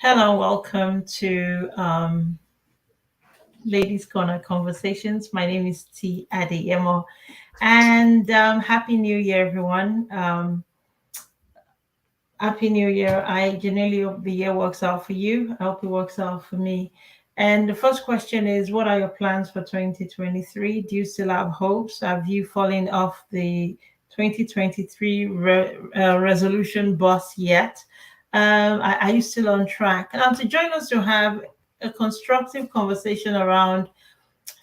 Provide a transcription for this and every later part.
Hello, welcome to Ladies Corner Conversations. My name is T. Adeyemo, and Happy New Year, everyone. Happy New Year. I genuinely hope the year works out for you. I hope it works out for me. And the first question is, what are your plans for 2023? Do you still have hopes? Have you fallen off the 2023 resolution bus yet? Are you still on track? And to join us to have a constructive conversation around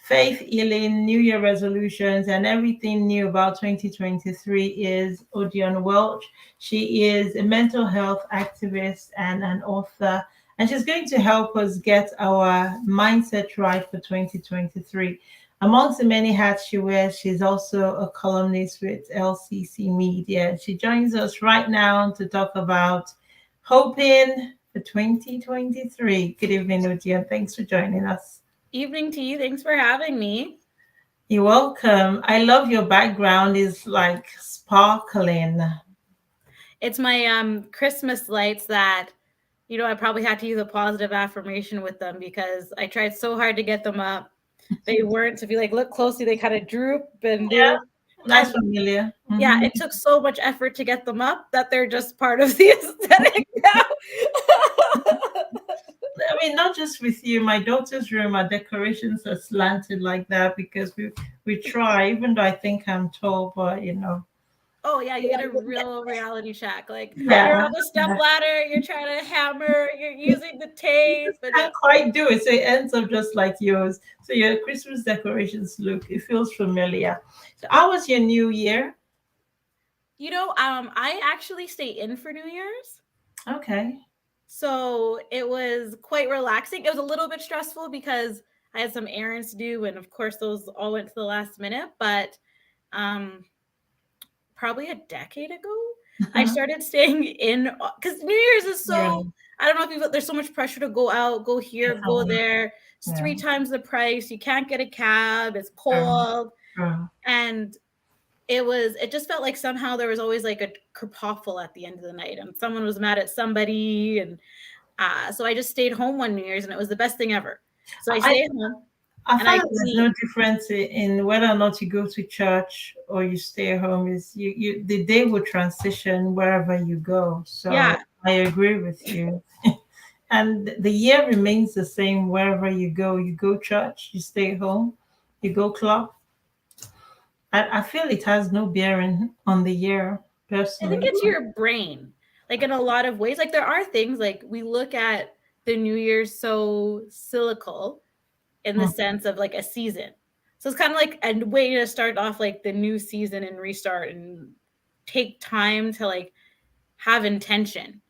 faith, healing, New Year resolutions, and everything new about 2023 is Odion Welch. She is a mental health activist and an author, and she's going to help us get our mindset right for 2023. Amongst the many hats she wears, she's also a columnist with LCC Media. She joins us right now to talk about hoping for 2023. Good evening, Odion. Thanks for joining us. Evening to you. Thanks for having me. You're welcome. I love your background is like sparkling. It's my Christmas lights that I probably had to use a positive affirmation with them because I tried so hard to get them up. They weren't. So if you look closely, they kind of droop and Yeah, droop. that's And familiar. yeah, it took so much effort to get them up that they're just part of the aesthetic now. I mean, not just with you. My daughter's room, our decorations are slanted like that because we try. Even though I think I'm tall, but Oh yeah, you get a real reality check. Like you're yeah, on the step ladder, you're trying to hammer, you're using the tape, and can't quite do it. So it ends up just like yours. So your Christmas decorations look. It feels familiar. So how was your New Year? I actually stay in for New Year's. Okay. So it was quite relaxing. It was a little bit stressful because I had some errands to do, and of course those all went to the last minute. But um, probably a decade ago, I started staying in because New Year's is Right. so. I don't know if there's so much pressure to go out, go here, go Definitely. there. It's Yeah. 3 times the price. You can't get a cab. It's True. cold, True. and it just felt like somehow there was always like a kerfuffle at the end of the night, and someone was mad at somebody, and so I just stayed home one New Year's, and it was the best thing ever. So I I stayed home I and I find there's no cleaned. difference in whether or not you go to church or you stay home. Is you the day will transition wherever you go. So Yeah, I agree with you. And the year remains the same wherever you go. You go church, you stay home, you go club. I feel it has no bearing on the year I think personally. it's your brain. Like in a lot of ways, like there are things like we look at the New Year's so cyclical in the Mm. sense of like a season. So it's kind of like a way to start off like the new season and restart and take time to like have intention.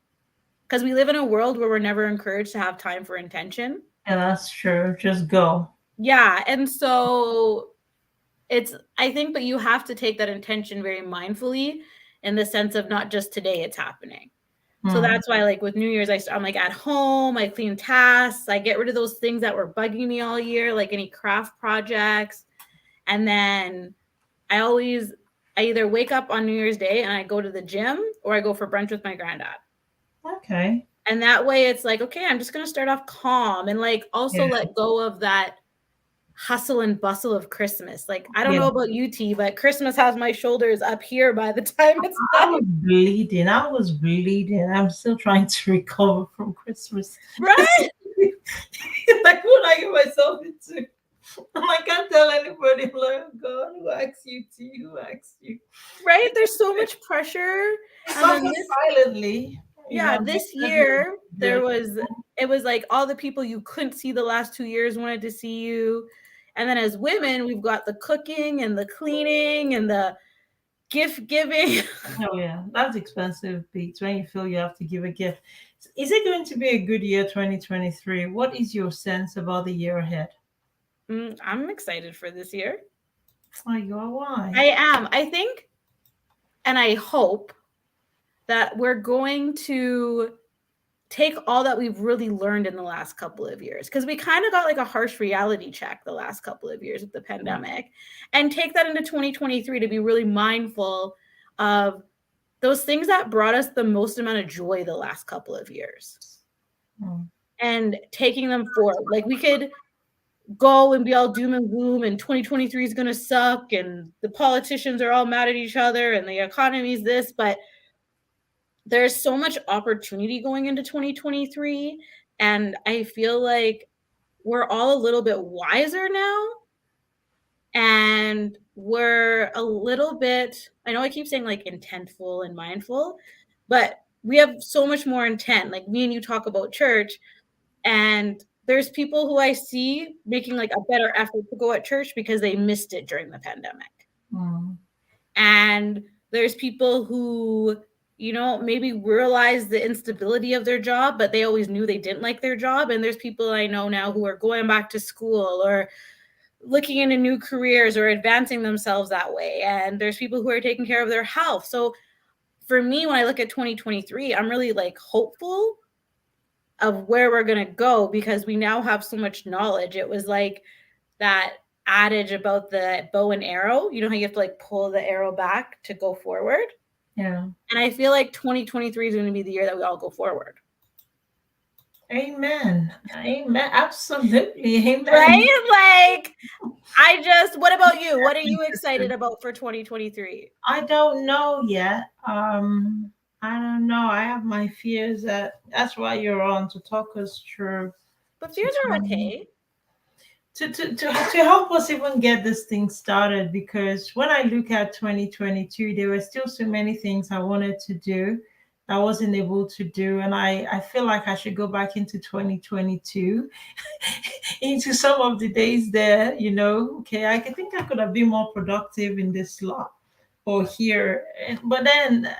Because we live in a world where we're never encouraged to have time for intention. Yeah, that's true. Just go. Yeah. And so I think, but you have to take that intention very mindfully in the sense of not just today it's happening. So Mm. that's why, like with New Year's, I'm like at home, I clean tasks, I get rid of those things that were bugging me all year, like any craft projects. And then I either wake up on New Year's Day and I go to the gym or I go for brunch with my granddad. Okay. And that way it's like, okay, I'm just going to start off calm and like also Yeah. let go of that hustle and bustle of Christmas. Like, I don't Yeah. know about you, T, but Christmas has my shoulders up here by the time it's I done. was bleeding. I was bleeding. I'm still trying to recover from Christmas. Right? Like, what I get myself into? I can't tell anybody. I'm like, oh God, who asked you to? Who asked you? Right? There's so much pressure. I And then suffer silently. yeah, But this that's what year good. it was like all the people you couldn't see the last 2 years wanted to see you. And then as women, we've got the cooking and the cleaning and the gift giving. Oh yeah, that's expensive beats when you feel you have to give a gift. Is it going to be a good year, 2023? What is your sense about the year ahead? I'm excited for this year. Oh, you are I why? am. I think and I hope that we're going to take all that we've really learned in the last couple of years because we kind of got like a harsh reality check the last couple of years with the pandemic and take that into 2023 to be really mindful of those things that brought us the most amount of joy the last couple of years. and taking them forward. Like we could go and be all doom and gloom and 2023 is going to suck and the politicians are all mad at each other and the economy is this, but there's so much opportunity going into 2023. And I feel like we're all a little bit wiser now. And we're a little bit, I know I keep saying like intentful and mindful, but we have so much more intent. Like me and you talk about church, and there's people who I see making like a better effort to go at church because they missed it during the pandemic. And there's people who, you know, maybe realize the instability of their job, but they always knew they didn't like their job. And there's people I know now who are going back to school or looking into new careers or advancing themselves that way. And there's people who are taking care of their health. So for me, when I look at 2023, I'm really like hopeful of where we're going to go because we now have so much knowledge. It was like that adage about the bow and arrow. You know how you have to like pull the arrow back to go forward? Yeah. And I feel like 2023 is going to be the year that we all go forward. Amen. Amen. Absolutely. Amen. Right? Like, what about you? What are you excited about for 2023? I don't know yet. I don't know. I have my fears. That's why you're on, to talk us through. But fears are okay. To help us even get this thing started, because when I look at 2022, there were still so many things I wanted to do I wasn't able to do, and I feel like I should go back into 2022 into some of the days there, okay, I think I could have been more productive in this slot or here. But then,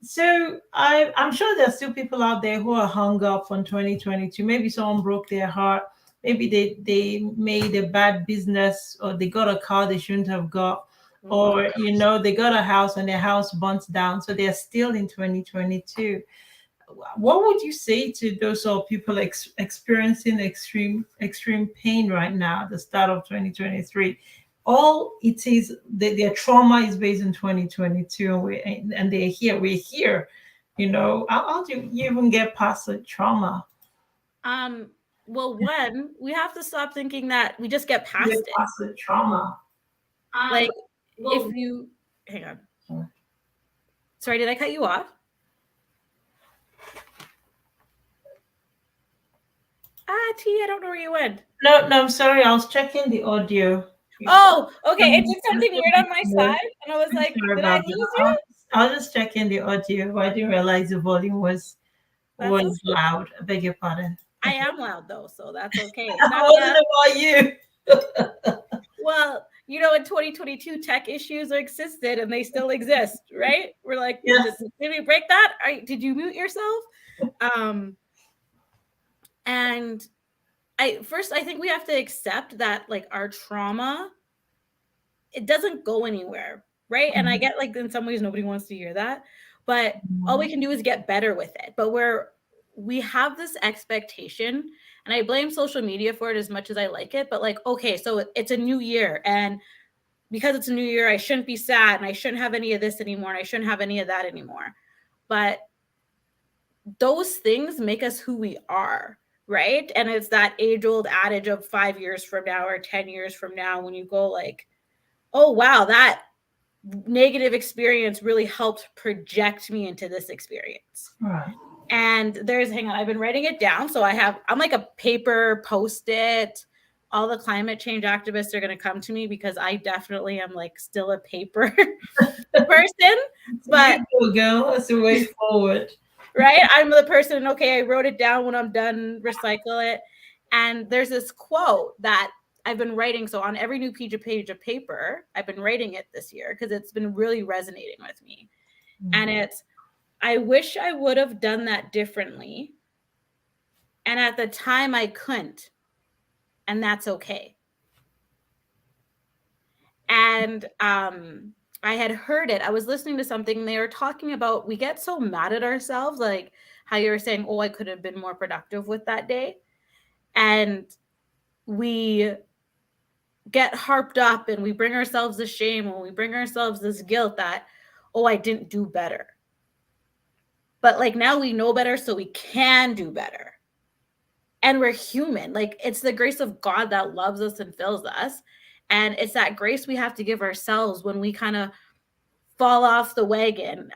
so I'm sure there's still people out there who are hung up on 2022. Maybe someone broke their heart. Maybe they made a bad business, or they got a car they shouldn't have got, or they got a house and their house burnt down, so they're still in 2022. What would you say to those sort of people experiencing extreme pain right now at the start of 2023? All it is, their trauma is based in 2022, and they're here. We're here. How do you even get past the trauma? Well, one, we have to stop thinking that we just get past it. Past the trauma. Like, if you hang on. Sorry, did I cut you off? T, I don't know where you went. No, I'm sorry. I was checking the audio. Oh, okay. It did something weird on my side, and I was like, did I lose you? I was just checking the audio. I didn't realize the volume was loud. I beg your pardon. I am loud though, so that's okay. It wasn't about you. Well, in 2022, tech issues existed and they still exist, right? We're like, yes. Did we break that? Did you mute yourself? And I think we have to accept that like our trauma, it doesn't go anywhere, right? And I get like in some ways nobody wants to hear that, but all we can do is get better with it. But we have this expectation, and I blame social media for it as much as I like it, but like, okay, so it's a new year, and because it's a new year, I shouldn't be sad, and I shouldn't have any of this anymore, and I shouldn't have any of that anymore. But those things make us who we are, right? And it's that age-old adage of 5 years from now or 10 years from now, when you go like, oh, wow, that negative experience really helped project me into this experience. Right. And I've been writing it down. So I'm like a paper Post-it. All the climate change activists are going to come to me because I definitely am like still a paper person. But girl, that's the way forward. Right? I'm the person, okay, I wrote it down. When I'm done, recycle it. And there's this quote that I've been writing. So on every new page of paper, I've been writing it this year because it's been really resonating with me. And it's, I wish I would have done that differently. And at the time I couldn't. And that's okay. And I had heard it. I was listening to something. They were talking about, we get so mad at ourselves, like how you were saying, oh, I could have been more productive with that day. And we get harped up and we bring ourselves the shame, and we bring ourselves this guilt that, oh, I didn't do better. But like now we know better, so we can do better. And we're human. Like it's the grace of God that loves us and fills us. And it's that grace we have to give ourselves when we kind of fall off the wagon.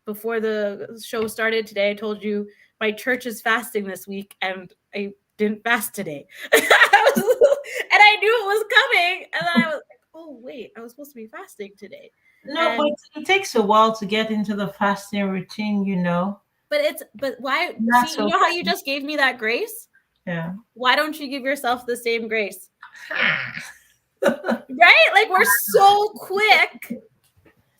Before the show started today, I told you my church is fasting this week, and I didn't fast today. And I knew it was coming. And then I was like, oh, wait, I was supposed to be fasting today. No, but it takes a while to get into the fasting routine, you know. But why? That's See, you know how you just gave me that grace? Yeah. Why don't you give yourself the same grace? Right? Like we're so quick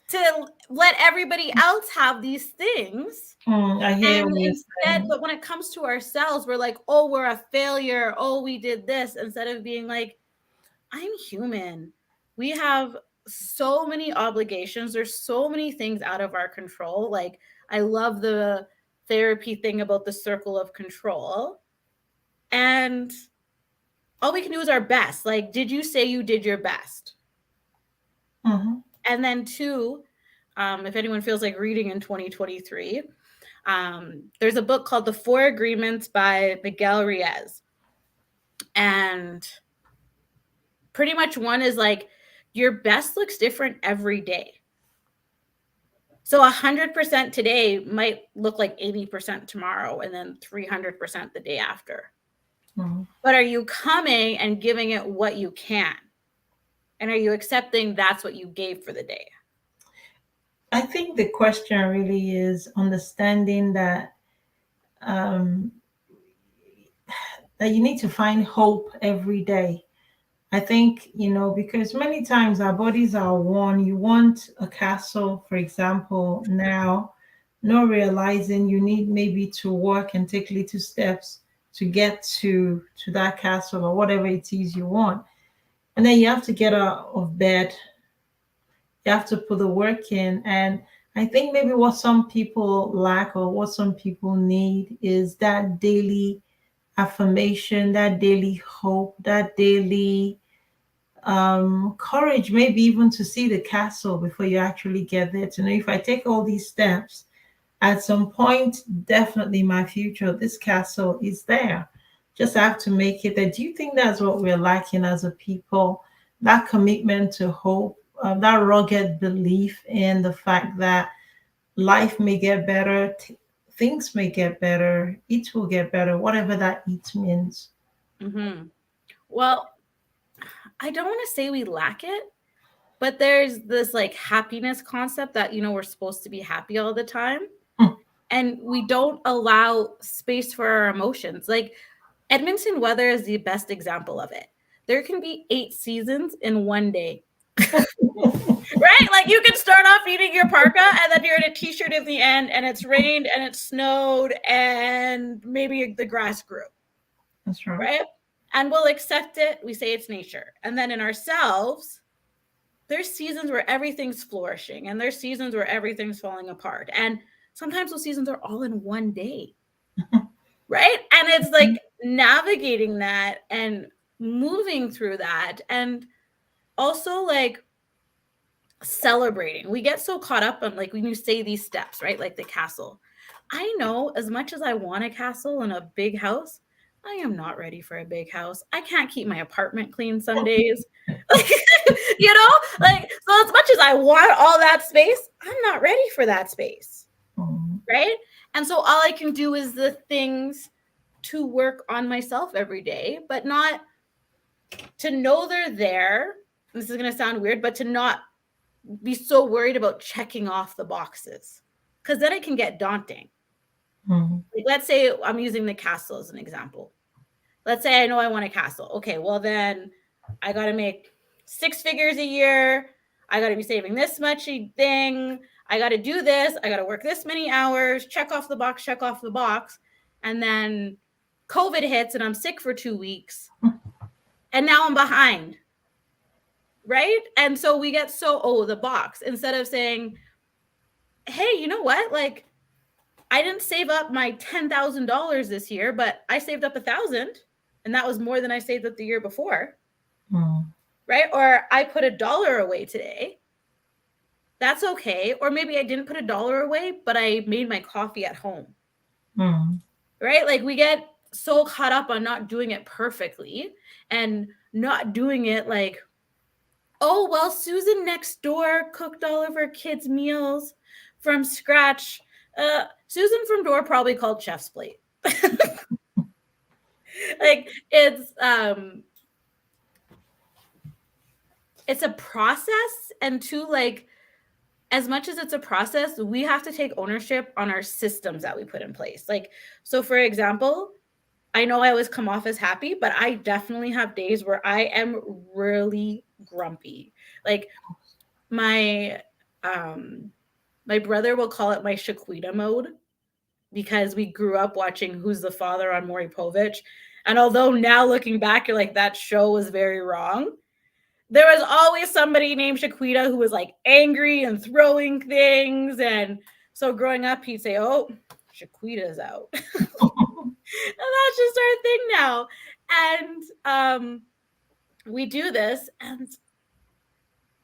to let everybody else have these things. I hear and what you're instead, saying. but when it comes to ourselves, we're like, oh, we're a failure. Oh, we did this, instead of being like, I'm human. We have so many obligations. There's so many things out of our control. Like, I love the therapy thing about the circle of control. And all we can do is our best. Like, did you say you did your best? Mm-hmm. And then two, if anyone feels like reading in 2023, there's a book called The Four Agreements by Miguel Ruiz. And pretty much one is like, your best looks different every day. So 100% today might look like 80% tomorrow, and then 300% the day after. Mm-hmm. But are you coming and giving it what you can? And are you accepting that's what you gave for the day? I think the question really is understanding that that you need to find hope every day. I think, you know, because many times our bodies are worn. You want a castle, for example, now, not realizing you need maybe to work and take little steps to get to that castle or whatever it is you want. And then you have to get out of bed. You have to put the work in. And I think maybe what some people lack or what some people need is that daily affirmation, that daily hope, that daily courage, maybe even to see the castle before you actually get there. To know if I take all these steps, at some point, definitely my future, this castle is there. Just have to make it there. Do you think that's what we're lacking as a people? That commitment to hope, that rugged belief in the fact that life may get better, things may get better, it will get better, whatever that it means. Mm-hmm. Well, I don't want to say we lack it, but there's this like happiness concept that, you know, we're supposed to be happy all the time. And we don't allow space for our emotions. Like Edmonton weather is the best example of it. There can be 8 seasons in one day. Right? Like you can start off eating your parka and then you're in a t-shirt at the end and it's rained and it snowed and maybe the grass grew. That's right. Right? And we'll accept it. We say it's nature. And then in ourselves, there's seasons where everything's flourishing and there's seasons where everything's falling apart. And sometimes those seasons are all in one day. Right? And it's like navigating that and moving through that. And also like celebrating. We get so caught up on like when you say these steps, right? Like the castle. I know as much as I want a castle and a big house, I am not ready for a big house. I can't keep my apartment clean some days. Like, you know, like, so as much as I want all that space, I'm not ready for that space. Right? And so all I can do is the things to work on myself every day, but not to know they're there. This is going to sound weird, but to not be so worried about checking off the boxes, because then it can get daunting. Like, let's say I'm using the castle as an example. Let's say I know I want a castle. Okay, well then I got to make 6 figures a year. I got to be saving this much thing. I got to do this. I got to work this many hours. Check off the box, check off the box. And then COVID hits and I'm sick for 2 weeks. And now I'm behind. Right? And so we get the box, instead of saying, hey, you know what? Like, I didn't save up my $10,000 this year, but I saved up $1,000, and that was more than I saved up the year before. Right? Or I put $1 away today. That's okay. Or maybe I didn't put $1 away, but I made my coffee at home. Right? Like we get so caught up on not doing it perfectly and not doing it like, oh, well, Susan next door cooked all of her kids' meals from scratch. Susan from door probably called chef's plate. Like it's a process, and to like, as much as it's a process, we have to take ownership on our systems that we put in place. Like, so for example, I know I always come off as happy, but I definitely have days where I am really grumpy. Like my brother will call it my Shaquita mode, because we grew up watching Who's the Father on Maury Povich. And although now looking back, you're like, that show was very wrong, there was always somebody named Shaquita who was like angry and throwing things. And so growing up, he'd say, oh, Shaquita's out. And that's just our thing now. And we do this, and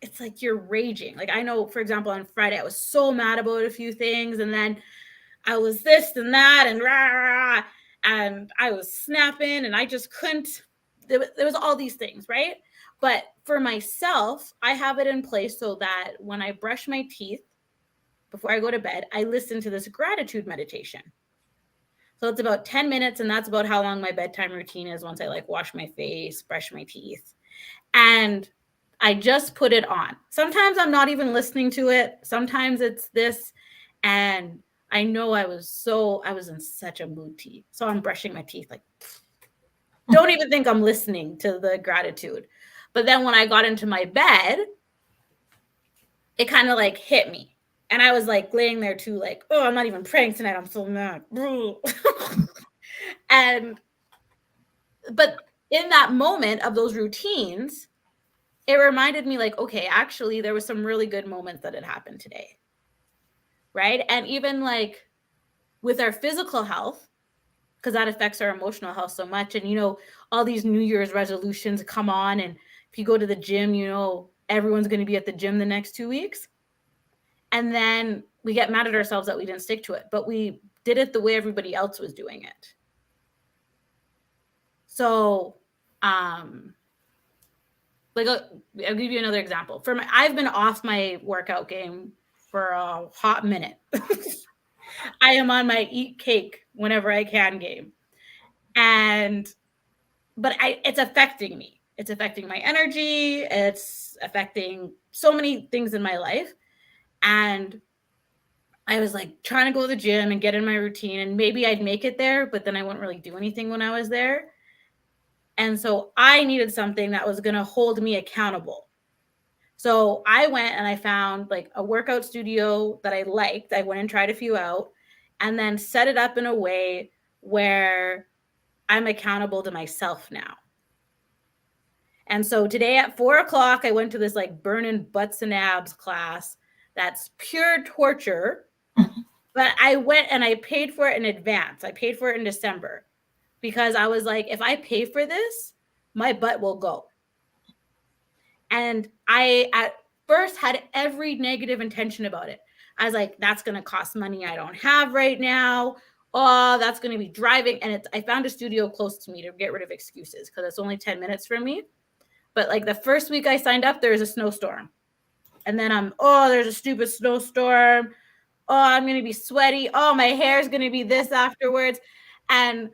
it's like you're raging. Like I know, for example, on Friday, I was so mad about a few things, and then I was this and that, and rah, and I was snapping, and I just couldn't. There was all these things, right? But for myself, I have it in place so that when I brush my teeth before I go to bed, I listen to this gratitude meditation. So it's about 10 minutes, and that's about how long my bedtime routine is once I like wash my face, brush my teeth. And I just put it on. Sometimes I'm not even listening to it. Sometimes it's this. And I know I was in such a mood tea. So I'm brushing my teeth like, don't even think I'm listening to the gratitude. But then when I got into my bed, it kind of like hit me. And I was like laying there too, like, oh, I'm not even praying tonight. I'm so mad. But in that moment of those routines, it reminded me like, okay, actually, there was some really good moments that had happened today. Right? And even like with our physical health, because that affects our emotional health so much. And, you know, all these New Year's resolutions come on. And if you go to the gym, you know, everyone's going to be at the gym the next 2 weeks. And then we get mad at ourselves that we didn't stick to it, but we did it the way everybody else was doing it. So, like, I'll give you another example. I've been off my workout game for a hot minute. I am on my eat cake whenever I can game. But it's affecting me. It's affecting my energy. It's affecting so many things in my life. And I was like trying to go to the gym and get in my routine, and maybe I'd make it there, but then I wouldn't really do anything when I was there. And so I needed something that was going to hold me accountable. So I went and I found like a workout studio that I liked. I went and tried a few out, and then set it up in a way where I'm accountable to myself now. And so today at 4:00, I went to this like burning butts and abs class. That's pure torture. But I went and I paid for it in advance. I paid for it in December, because I was like, if I pay for this, my butt will go. And I at first had every negative intention about it. I was like, that's going to cost money I don't have right now. Oh, that's going to be driving. And I found a studio close to me to get rid of excuses, because it's only 10 minutes from me. But like the first week I signed up, there was a snowstorm. And then there's a stupid snowstorm. Oh, I'm going to be sweaty. Oh, my hair is going to be this afterwards. And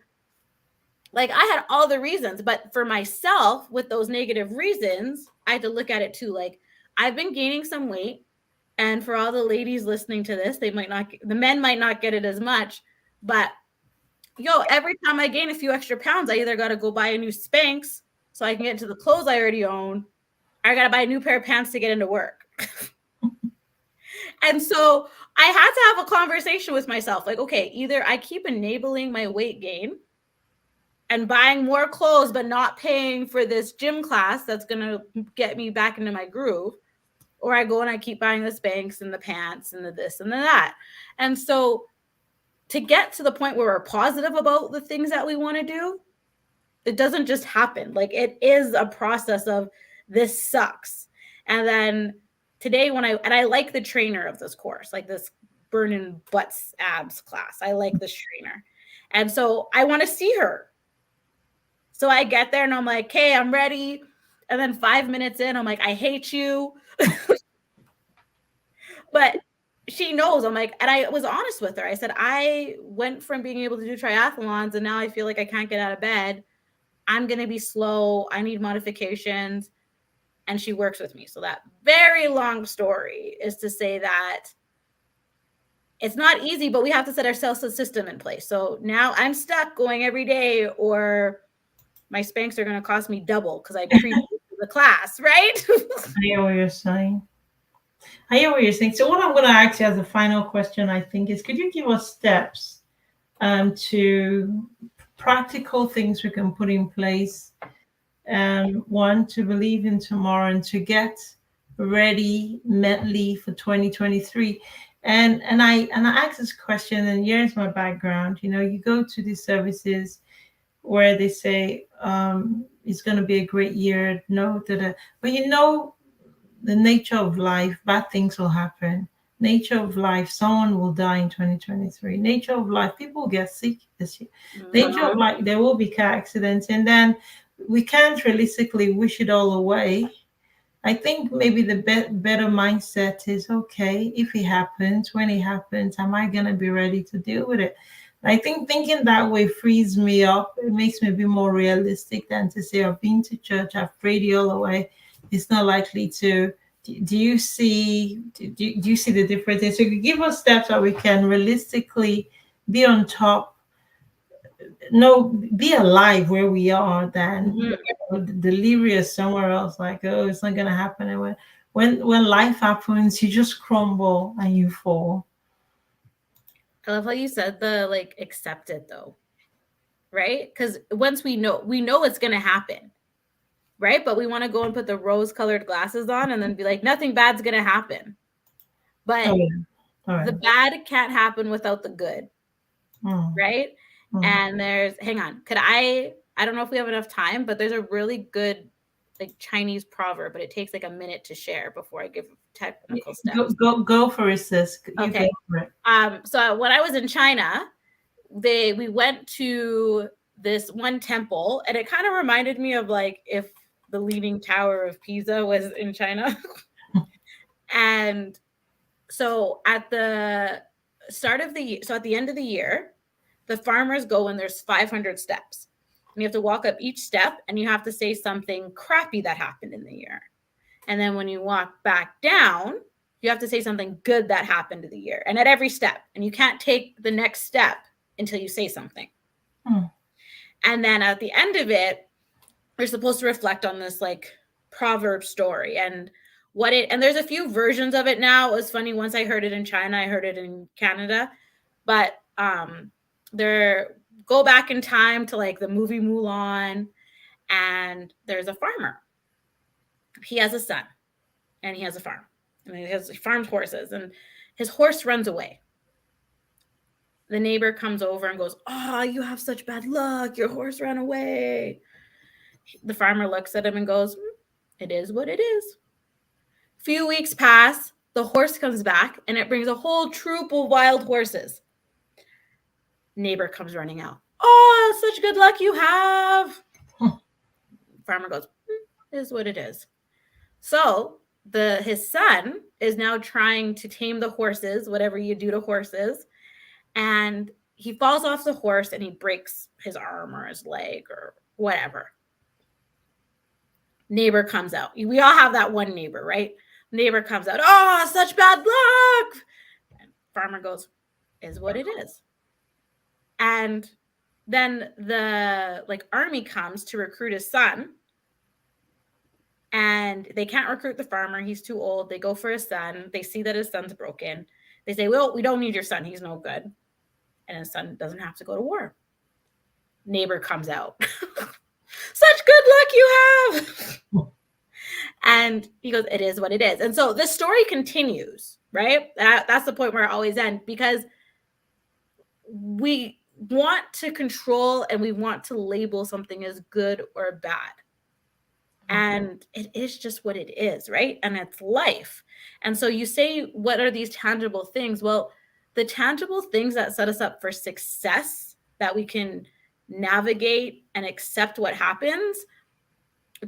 like I had all the reasons, but for myself with those negative reasons, I had to look at it too. Like I've been gaining some weight, and for all the ladies listening to this, the men might not get it as much, but every time I gain a few extra pounds, I either got to go buy a new Spanx so I can get into the clothes I already own, or I got to buy a new pair of pants to get into work. And so I had to have a conversation with myself. Like, okay, either I keep enabling my weight gain and buying more clothes, but not paying for this gym class that's going to get me back into my groove, or I go and I keep buying the Spanx and the pants and the this and the that. And so to get to the point where we're positive about the things that we want to do, it doesn't just happen. Like it is a process of this sucks. And then today and I like the trainer of this course, like this burning butts abs class. I like this trainer. And so I want to see her. So I get there and I'm like, hey, I'm ready. And then 5 minutes in, I'm like, I hate you. But she knows. I'm like, and I was honest with her. I said, I went from being able to do triathlons and now I feel like I can't get out of bed. I'm going to be slow. I need modifications. And she works with me. So that very long story is to say that it's not easy, but we have to set ourselves a system in place. So now I'm stuck going every day, or my Spanx are going to cost me double because I pre the class, right? I hear what you're saying. So what I'm going to ask you as a final question, I think, is could you give us steps to practical things we can put in place? One, to believe in tomorrow and to get ready mentally for 2023. And I ask this question, and here's my background. You go to these services where they say it's going to be a great year. No, but the nature of life, bad things will happen. Nature of life, someone will die in 2023. Nature of life, people get sick this year. Nature of life, there will be car accidents, and then we can't realistically wish it all away. I think maybe the better mindset is, okay, if it happens, when it happens, am I going to be ready to deal with it? I think thinking that way frees me up. It makes me be more realistic than to say, I've been to church, I've prayed it all away. It's not likely to. Do you see the difference? So you give us steps that we can realistically be on top, be alive where we are, than delirious somewhere else, like, oh, it's not going to happen. And when life happens, you just crumble and you fall. I love how you said the accept it though, right? Because once we know it's going to happen, right? But we want to go and put the rose-colored glasses on and then be like, nothing bad's going to happen. But the bad can't happen without the good, right? And hang on, I don't know if we have enough time, but there's a really good Chinese proverb, but it takes a minute to share before I give technical steps. Go for it, sis. Okay. So when I was in China, we went to this one temple, and it kind of reminded me of if the Leaning Tower of Pisa was in China. And so at the end of the year, the farmers go and there's 500 steps. And you have to walk up each step and you have to say something crappy that happened in the year. And then when you walk back down, you have to say something good that happened in the year. And at every step. And you can't take the next step until you say something. And then at the end of it, you're supposed to reflect on this proverb story and and there's a few versions of it now. It was funny, once I heard it in China, I heard it in Canada, but there, go back in time to the movie Mulan, and there's a farmer. He has a son and he has a farm, and he farms horses, and his horse runs away. The neighbor comes over and goes, "Oh, you have such bad luck. Your horse ran away." The farmer looks at him and goes, "It is what it is." Few weeks pass, the horse comes back, and it brings a whole troop of wild horses. Neighbor comes running out. "Oh, such good luck you have." Farmer goes, "It is what it is." So his son is now trying to tame the horses, whatever you do to horses, and he falls off the horse and he breaks his arm or his leg or whatever. Neighbor comes out. We all have that one neighbor, right? Neighbor comes out. "Oh, such bad luck." And farmer goes, "Is what it is." And then the army comes to recruit his son, and they can't recruit the farmer. He's too old. They go for his son. They see that his son's broken. They say, "Well, we don't need your son. He's no good." And his son doesn't have to go to war. Neighbor comes out. "Such good luck you have." And he goes, "It is what it is." And so this story continues, right? That's the point where I always end, because we want to control and we want to label something as good or bad. And it is just what it is, right? And it's life. And so you say, what are these tangible things? Well, the tangible things that set us up for success, that we can navigate and accept what happens,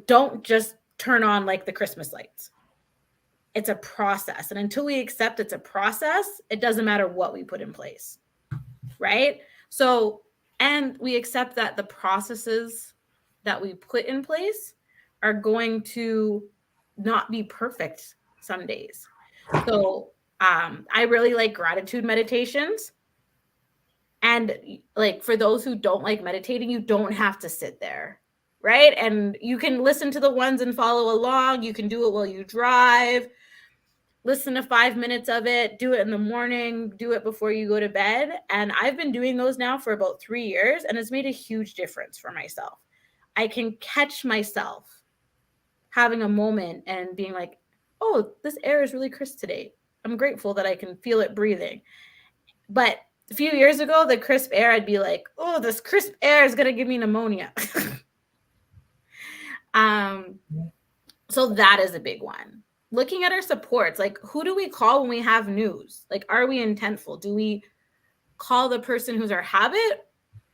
don't just turn on like the Christmas lights. It's a process. And until we accept it's a process, it doesn't matter what we put in place, right? So, and we accept that the processes that we put in place are going to not be perfect some days. So I really like gratitude meditations. And like, for those who don't like meditating, you don't have to sit there, right? And you can listen to the ones and follow along. You can do it while you drive. Listen to 5 minutes of it, do it in the morning, do it before you go to bed. And I've been doing those now for about 3 years, and it's made a huge difference for myself. I can catch myself having a moment and being like, oh, this air is really crisp today. I'm grateful that I can feel it breathing. But a few years ago, the crisp air, I'd be like, oh, this crisp air is going to give me pneumonia. So that is a big one. Looking at our supports, like, who do we call when we have news? Like, are we intentful? Do we call the person who's our habit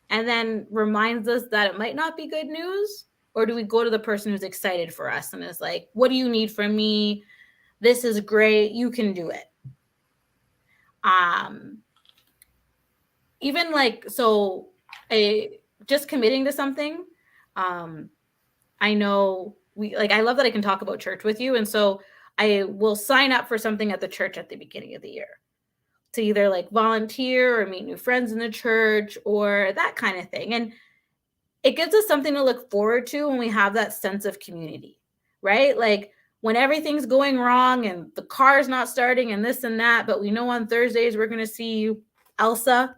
and then reminds us that it might not be good news? Or do we go to the person who's excited for us and is like, what do you need from me? This is great. You can do it. Even like, so just committing to something. I know I love that I can talk about church with you. And so I will sign up for something at the church at the beginning of the year to either like volunteer or meet new friends in the church or that kind of thing. And it gives us something to look forward to when we have that sense of community, right? Like when everything's going wrong and the car's not starting and this and that, but we know on Thursdays we're going to see Elsa.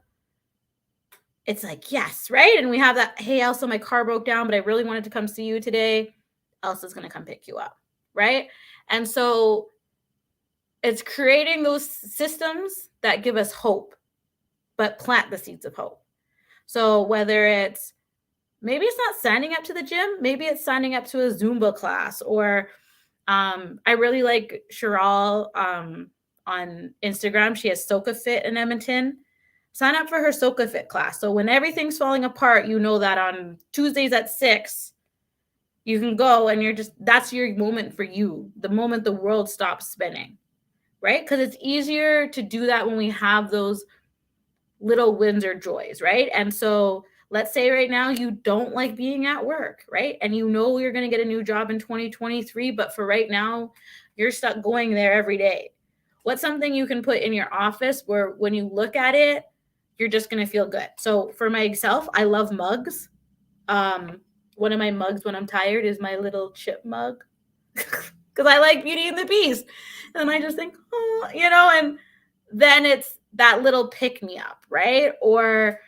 It's like, yes, right? And we have that, hey, Elsa, my car broke down, but I really wanted to come see you today. Elsa's going to come pick you up, right? And so it's creating those systems that give us hope, but plant the seeds of hope. So whether it's, maybe it's not signing up to the gym, maybe it's signing up to a Zumba class, or I really like Chiral on Instagram. She has Soka Fit in Edmonton. Sign up for her Soka Fit class. So when everything's falling apart, you know that on Tuesdays at 6, you can go and that's your moment for you, the moment the world stops spinning, right? Because it's easier to do that when we have those little wins or joys, right? And so let's say right now you don't like being at work, right? And you know you're going to get a new job in 2023, but for right now, you're stuck going there every day. What's something you can put in your office where when you look at it, you're just going to feel good? So for myself, I love mugs. One of my mugs when I'm tired is my little chip mug because I like Beauty and the Beast. And I just think, oh, and then it's that little pick me up, right? Or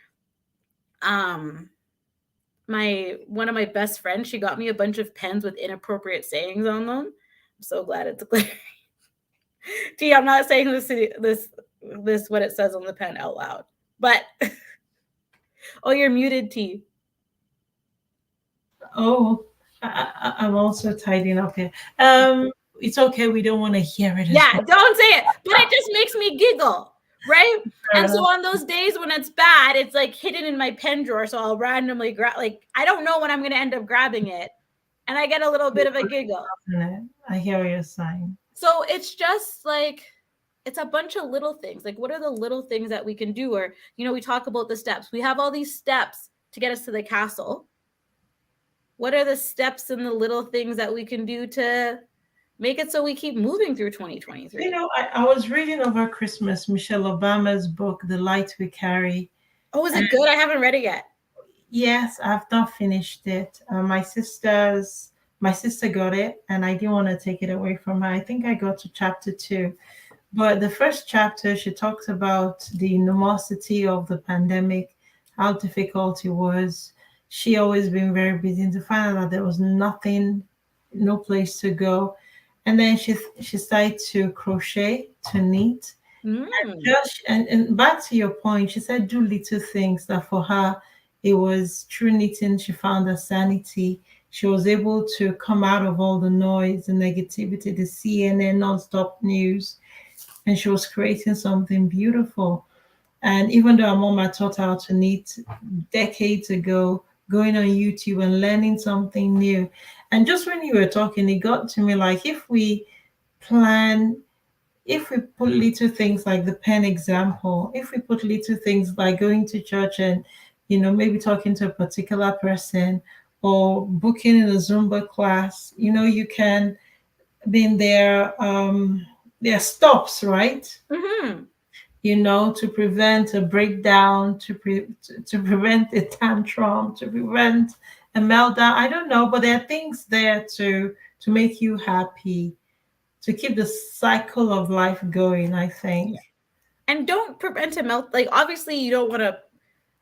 one of my best friends, she got me a bunch of pens with inappropriate sayings on them. I'm so glad it's clear. Gee, I'm not saying this what it says on the pen out loud, but oh, you're muted, T. Oh, I'm also tidying up here. It's okay. We don't want to hear it. Yeah, don't say it. But it just makes me giggle, right? And so on those days when it's bad, it's like hidden in my pen drawer. So I'll randomly grab, like, I don't know when I'm going to end up grabbing it. And I get a little bit of a giggle. I hear what you're saying. So it's just like, it's a bunch of little things. Like, what are the little things that we can do? Or, we talk about the steps. We have all these steps to get us to the castle. What are the steps and the little things that we can do to make it so we keep moving through 2023? I was reading over Christmas Michelle Obama's book, The Light We Carry. Oh, is it good? I haven't read it yet. Yes, I've not finished it. My sister got it, and I didn't want to take it away from her. I think I got to chapter 2. But the first chapter, she talks about the enormity of the pandemic, how difficult it was. She always been very busy, and to find out that there was no place to go. And then she started to crochet, to knit. And back to your point, she said do little things that for her, it was through knitting she found her sanity. She was able to come out of all the noise, the negativity, the CNN non-stop news, and she was creating something beautiful. And even though our mom had taught her how to knit decades ago, going on YouTube and learning something new. And just when you were talking, it got to me like plan, if we put little things like the pen example, if we put little things like going to church and, maybe talking to a particular person or booking in a Zumba class, you can be in their stops, right? Mm-hmm. To prevent a breakdown, to prevent a tantrum, to prevent a meltdown. I don't know, but there are things there to make you happy, to keep the cycle of life going, I think. And don't prevent a melt. Like, obviously, you don't want to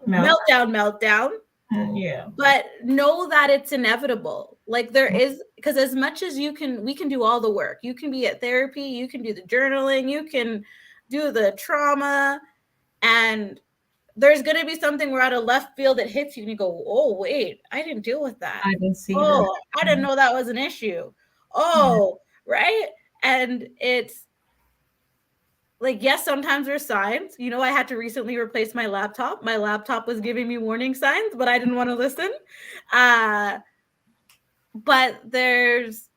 Melt. meltdown, Yeah. but know that it's inevitable. Like, there is, because as much as we can do all the work. You can be at therapy, you can do the journaling, you can do the trauma, and there's going to be something where out of left field that hits you and you go, oh, wait, I didn't deal with that. I didn't see that. Oh, I didn't know that was an issue. Oh, right. And it's like, yes, sometimes there's signs. I had to recently replace my laptop. My laptop was giving me warning signs, but I didn't want to listen. But there's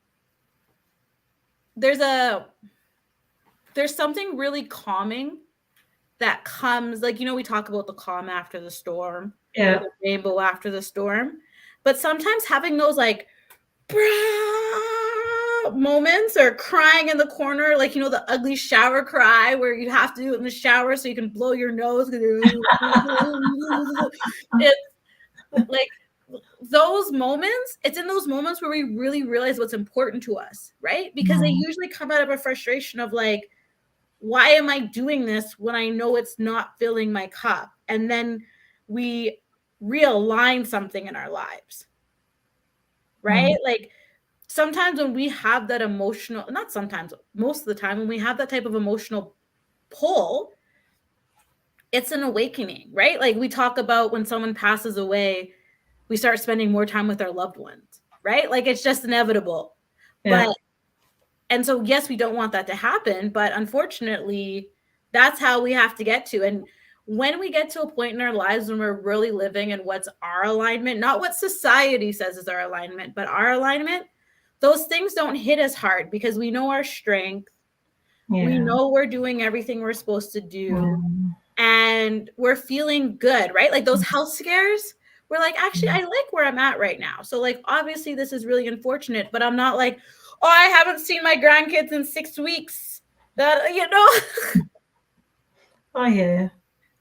something really calming that comes, like, we talk about the calm after the storm, Yeah. the rainbow after the storm. But sometimes having those like moments, or crying in the corner, like, the ugly shower cry where you have to do it in the shower so you can blow your nose. It's like those moments, it's in those moments where we really realize what's important to us, right? Because they usually come out of a frustration of like, why am I doing this when I know it's not filling my cup? And then we realign something in our lives, right? Like, sometimes when we have that emotional, not sometimes, most of the time, when we have that type of emotional pull, it's an awakening, right? Like, we talk about when someone passes away, we start spending more time with our loved ones, right? Like, it's just inevitable. Yeah. And so, yes, we don't want that to happen, but unfortunately, that's how we have to get to. And when we get to a point in our lives when we're really living in what's our alignment, not what society says is our alignment, but our alignment, those things don't hit us hard because we know our strength. Yeah. We know we're doing everything we're supposed to do, and we're feeling good, right? Like those health scares, we're like, actually, I like where I'm at right now. So, like, obviously this is really unfortunate, but I'm not like, oh, I haven't seen my grandkids in 6 weeks. That, Oh, yeah.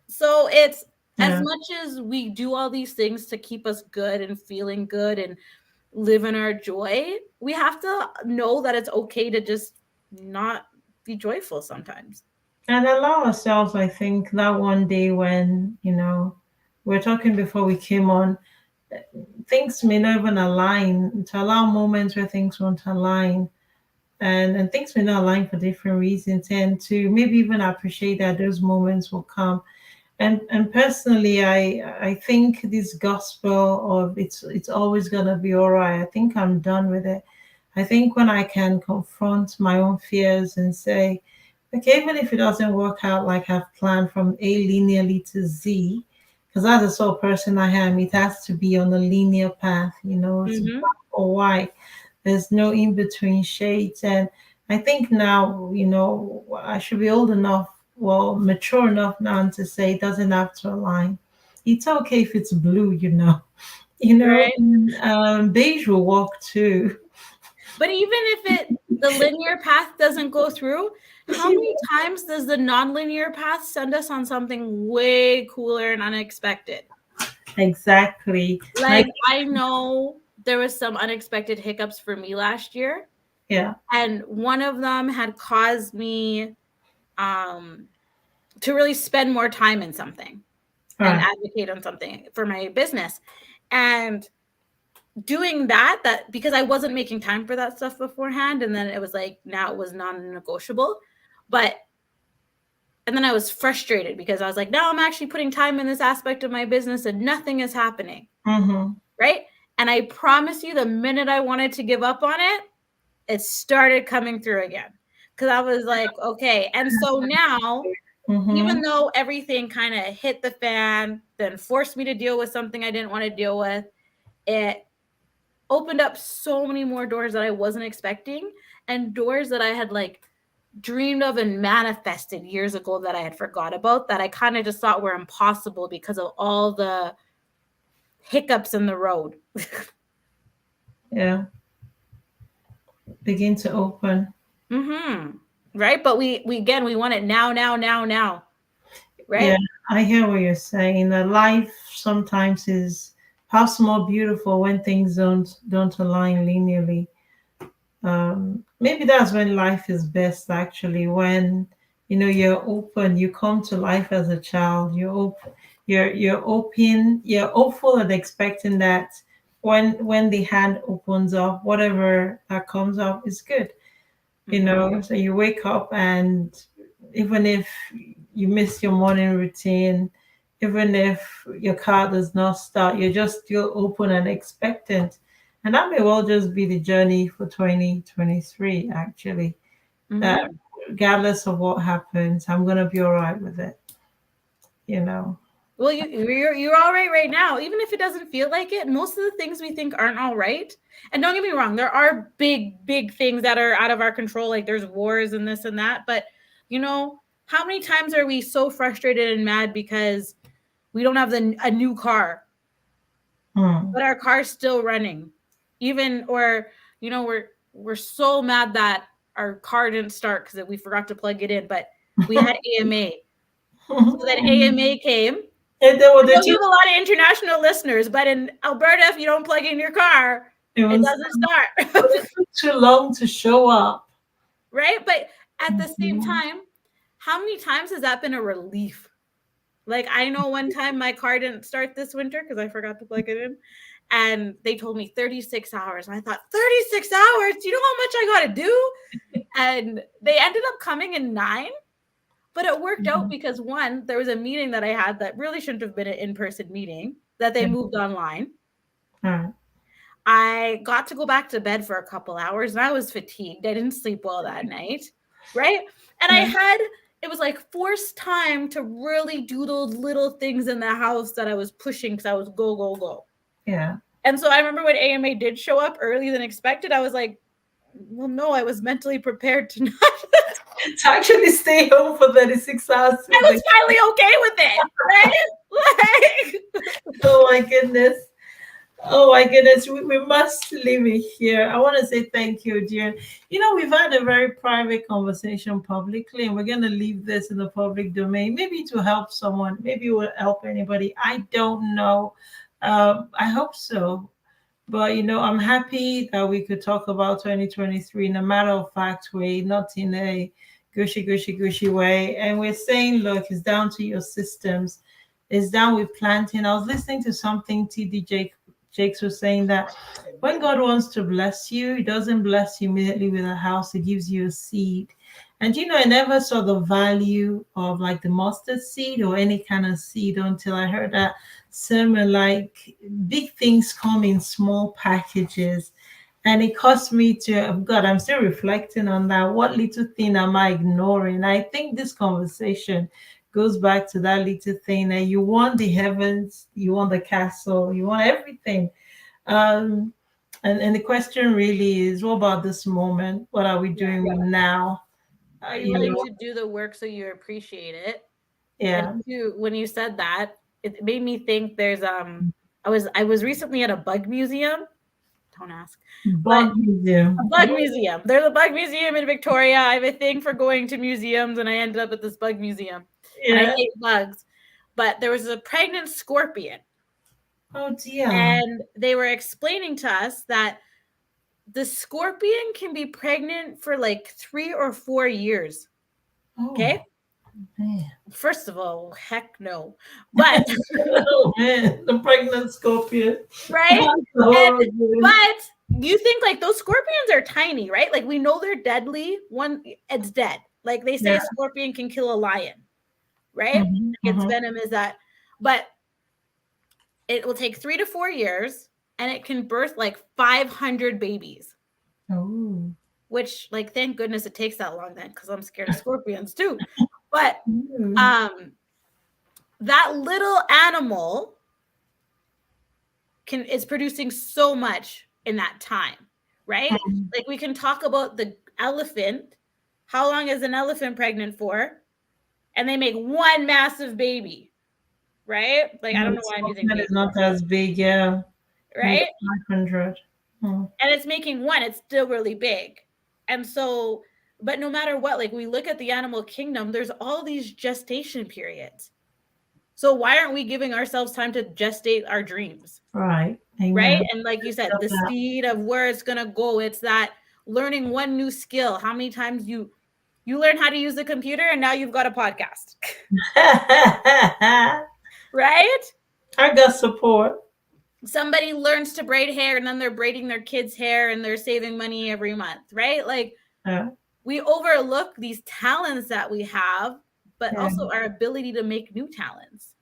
So it's, Yeah. as much as we do all these things to keep us good and feeling good and live in our joy, we have to know that it's okay to just not be joyful sometimes. And allow ourselves, I think, that one day when, we're talking before we came on, things may not even align, to allow moments where things won't align. And things may not align for different reasons, and to maybe even appreciate that those moments will come. And personally, I think this gospel of it's always gonna be all right, I think I'm done with it. I think when I can confront my own fears and say, okay, even if it doesn't work out like I've planned from A linearly to Z, because that's the sort of person I am, it has to be on a linear path, it's black or white. There's no in between shades. And I think now, I should be old enough, well, mature enough now to say it doesn't have to align. It's okay if it's blue, Right. Beige will work too. But even if the linear path doesn't go through, how many times does the non-linear path send us on something way cooler and unexpected? Exactly. Like, I know there was some unexpected hiccups for me last year. Yeah. And one of them had caused me to really spend more time in something and advocate on something for my business. And doing that because I wasn't making time for that stuff beforehand, and then it was like, now it was non-negotiable. And then I was frustrated because I was like, now I'm actually putting time in this aspect of my business and nothing is happening. Right. And I promise you, the minute I wanted to give up on it, it started coming through again. Because I was like, okay. And so now, even though everything kind of hit the fan, then forced me to deal with something I didn't want to deal with, it opened up so many more doors that I wasn't expecting, and doors that I had like dreamed of and manifested years ago that I had forgot about, that I kind of just thought were impossible because of all the hiccups in the road. Yeah. Begin to open. Right? But we again, we want it now, right? Yeah, I hear what you're saying. That life sometimes is perhaps more beautiful when things don't align linearly. Maybe that's when life is best, actually, when you're open, you come to life as a child, you're open, you're hopeful and expecting that when the hand opens up, whatever that comes up is good. So you wake up, and even if you miss your morning routine, even if your car does not start, you're just still open and expectant. And that may well just be the journey for 2023, actually. That regardless of what happens, I'm going to be all right with it. Well, you're all right now, even if it doesn't feel like it. Most of the things we think aren't all right. And don't get me wrong, there are big things that are out of our control. Like there's wars and this and that. But how many times are we so frustrated and mad because we don't have a new car, but our car's still running, or we're so mad that our car didn't start because we forgot to plug it in, but we had AMA. So then AMA came. And you have a lot of international listeners, but in Alberta, if you don't plug in your car, it doesn't start. It took too long to show up. Right? But at the same time, how many times has that been a relief? Like, I know one time my car didn't start this winter because I forgot to plug it in. And they told me 36 hours. And I thought, 36 hours? Do you know how much I got to do? And they ended up coming in 9. But it worked out because, one, there was a meeting that I had that really shouldn't have been an in-person meeting that they moved online. I got to go back to bed for a couple hours and I was fatigued. I didn't sleep well that night. Right? And it was like forced time to really do those little things in the house that I was pushing because I was go. Yeah. And so I remember when AMA did show up earlier than expected, I was like, well, no, I was mentally prepared to not to actually stay home for 36 hours. I was finally okay with it. Right? Oh my goodness. We must leave it here. I want to say thank you, dear. We've had a very private conversation publicly, and we're going to leave this in the public domain. Maybe to help someone, maybe it will help anybody. I don't know. I hope so. But I'm happy that we could talk about 2023 in a matter of fact way, not in a gushy way. And we're saying, look, it's down to your systems. It's down with planting. I was listening to something TD Jakes was saying that when God wants to bless you, he doesn't bless you immediately with a house. He gives you a seed. And I never saw the value of like the mustard seed or any kind of seed until I heard that sermon, like big things come in small packages. And it caused me to, God, I'm still reflecting on that. What little thing am I ignoring? I think this conversation goes back to that little thing that you want the heavens, you want the castle, you want everything. And the question really is, what about this moment? What are we doing now? Are you willing to do the work so you appreciate it? Yeah. And when you said that, it made me think there's I was recently at a bug museum. Don't ask. Bug museum. A bug museum. There's a bug museum in Victoria. I have a thing for going to museums, and I ended up at this bug museum. Yeah. And I hate bugs. But there was a pregnant scorpion. Oh dear. And they were explaining to us that the scorpion can be pregnant for like 3 or 4 years. Oh, okay. Man. First of all, heck no. But oh man, the pregnant scorpion. Right? But you think like those scorpions are tiny, right? Like we know they're deadly. One, it's dead. Like they say a scorpion can kill a lion, right? Its venom is that. But it will take 3 to 4 years. and it can birth like 500 babies. Oh. Which, like, thank goodness it takes that long then, because I'm scared of scorpions too. But that little animal is producing so much in that time, right? Like, we can talk about the elephant. How long is an elephant pregnant for? And they make one massive baby, right? Like, I don't know why I'm using baby. It's not as big, yeah. Right? 500. And it's making one, it's still really big. And so, but no matter what, like, we look at the animal kingdom, there's all these gestation periods. So why aren't we giving ourselves time to gestate our dreams? Right. Amen. Right? And like you said, the speed of where it's going to go, it's that learning one new skill. How many times you learn how to use the computer and now you've got a podcast. Right? I got support. Somebody learns to braid hair and then they're braiding their kids' hair and they're saving money every month, right? Like, we overlook these talents that we have, but also our ability to make new talents.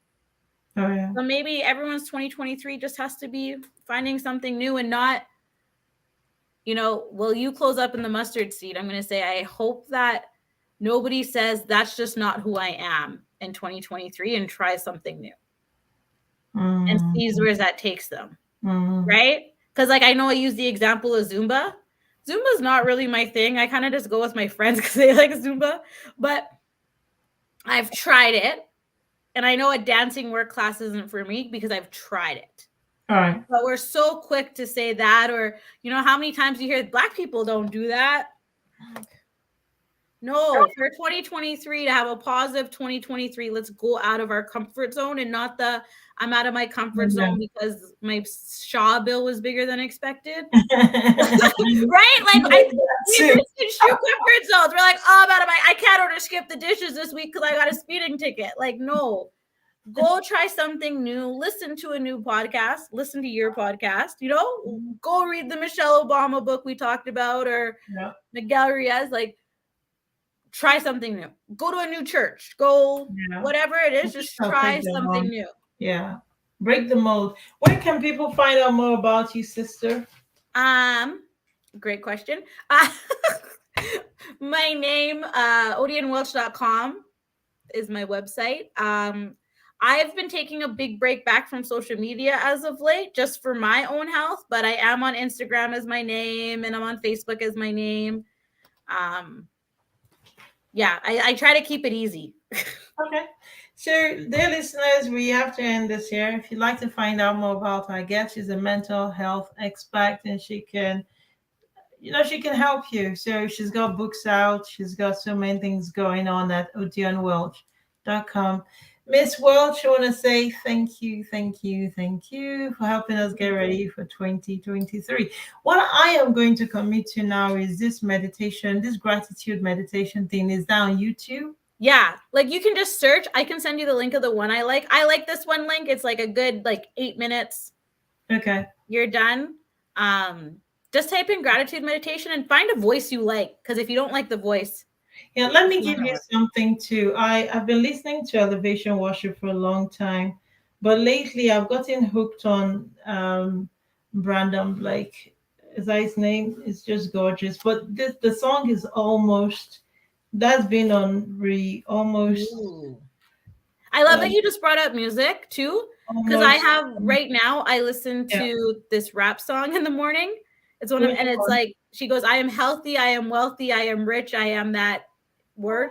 Oh, yeah. So maybe everyone's 2023 just has to be finding something new and not, will you close up in the mustard seed? I'm going to say, I hope that nobody says that's just not who I am in 2023 and try something new. And sees where that takes them, right? Because, like, I know I use the example of Zumba. Zumba's not really my thing. I kind of just go with my friends because they like Zumba. But I've tried it. And I know a dancing work class isn't for me because I've tried it. All right. But we're so quick to say that, or, how many times you hear Black people don't do that? No, for 2023, to have a positive 2023, let's go out of our comfort zone and not I'm out of my comfort zone because my Shaw bill was bigger than expected. Right? Like, we just in shoe comfort zones. We're like, oh, I can't order skip the dishes this week because I got a speeding ticket. Like, no. Go try something new. Listen to a new podcast. Listen to your podcast. Go read the Michelle Obama book we talked about, or Miguel Ruiz. Like, try something new. Go to a new church. Go whatever it is. Just try something new. Yeah. Break the mold. Where can people find out more about you, sister? Great question. My name, odionwelch.com is my website. I've been taking a big break back from social media as of late, just for my own health, but I am on Instagram as my name and I'm on Facebook as my name. I try to keep it easy. Okay. So, dear listeners, we have to end this here. If you'd like to find out more about our guest, she's a mental health expert and she can help you. So she's got books out. She's got so many things going on at odionwelch.com. Miss Welch, I want to say thank you for helping us get ready for 2023. What I am going to commit to now is this meditation, this gratitude meditation thing is now on YouTube. Yeah, like, you can just search. I can send you the link of the one I like. I like this one link. It's like a good 8 minutes. Okay. You're done. Just type in gratitude meditation and find a voice you like. Because if you don't like the voice. Yeah, let me give you something too. I've been listening to elevation worship for a long time. But lately I've gotten hooked on Brandon Blake. Is that his name? It's just gorgeous. But the song is almost... That's been on almost. Ooh. I love that you just brought up music too, because I have right now. I listen to this rap song in the morning. It's one of, and it's like, she goes, "I am healthy, I am wealthy, I am rich, I am that word."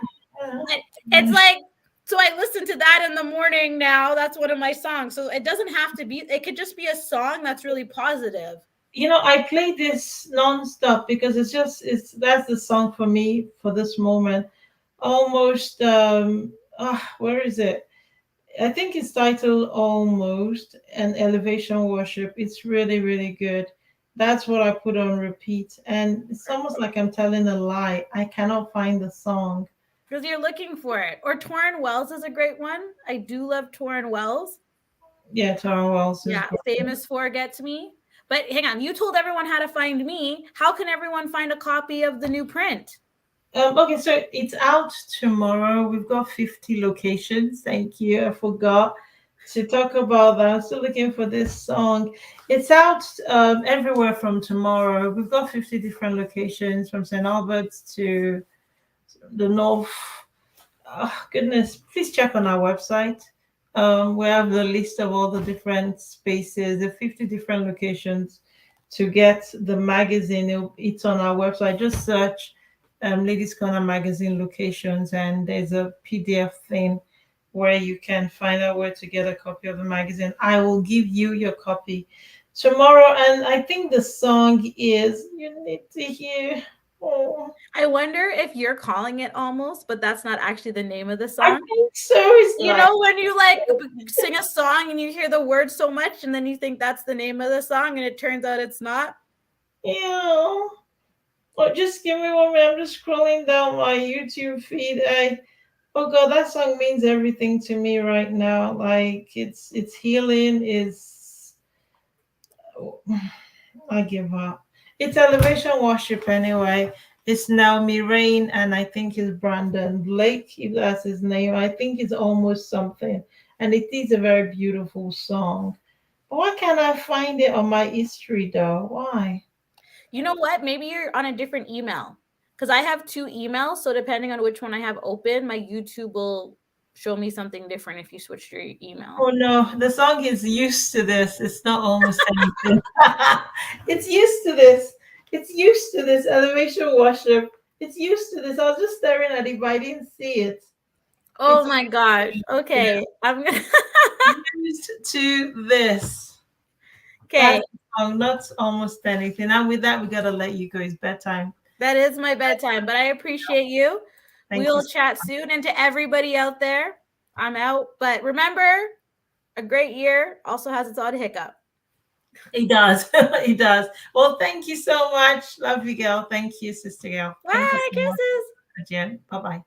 It's like, so I listen to that in the morning now. That's one of my songs. So it doesn't have to be. It could just be a song that's really positive. I play this nonstop because that's the song for me for this moment. Almost, where is it? I think it's titled Almost, and Elevation Worship. It's really, really good. That's what I put on repeat. And it's almost like I'm telling a lie. I cannot find the song. Because you're looking for it. Or Torrin Wells is a great one. I do love Torrin Wells. Yeah, Torrin Wells. Yeah, famous for Gets Me. But hang on, you told everyone how to find me. How can everyone find a copy of the new print? Okay, so it's out tomorrow. We've got 50 locations. Thank you. I forgot. to talk about that. I'm still looking for this song. It's out everywhere from tomorrow. We've got 50 different locations from St. Albert's to the north. Oh, goodness, please check on our website. We have the list of all the different spaces, the 50 different locations to get the magazine. It's on our website. Just search Ladies Corner magazine locations, and there's a PDF thing where you can find out where to get a copy of the magazine. I will give you your copy tomorrow, and I think the song is You Need to Hear. Oh, I wonder if you're calling it almost, but that's not actually the name of the I song. think so. It's You like, know, when you like sing a song and you hear the words so much and then you think that's the name of the song and it turns out it's not. yeah. Oh, just give me one minute. I'm just scrolling down my YouTube feed. Oh God, that song means everything to me right now. Like it's healing. Is I give up. It's elevation worship anyway. It's Naomi Rain and I think it's Brandon Blake, if that's his name. I think it's almost something. And it is a very beautiful song. But why can't I find it on my history though? Why? You know what? Maybe you're on a different email because I have two emails. So depending on which one I have open, my YouTube will show me something different if you switch your email. Oh no, the song is used to this. It's not almost anything. It's used to this. It's used to this elevation worship. It's used to this. I was just staring at it, but I didn't see it. Oh It's my gosh. Okay. I'm gonna used to this. Okay. That's the song, not almost anything. And with that, we gotta let you go. It's bedtime. That is my bedtime, but I appreciate you. Thank you. We'll chat soon. And to everybody out there, I'm out. But remember, a great year also has its odd hiccup. It does. It does. Well, thank you so much. Love you, girl. Thank you, sister girl. Thank you Bye, so much. kisses. Again. Bye bye.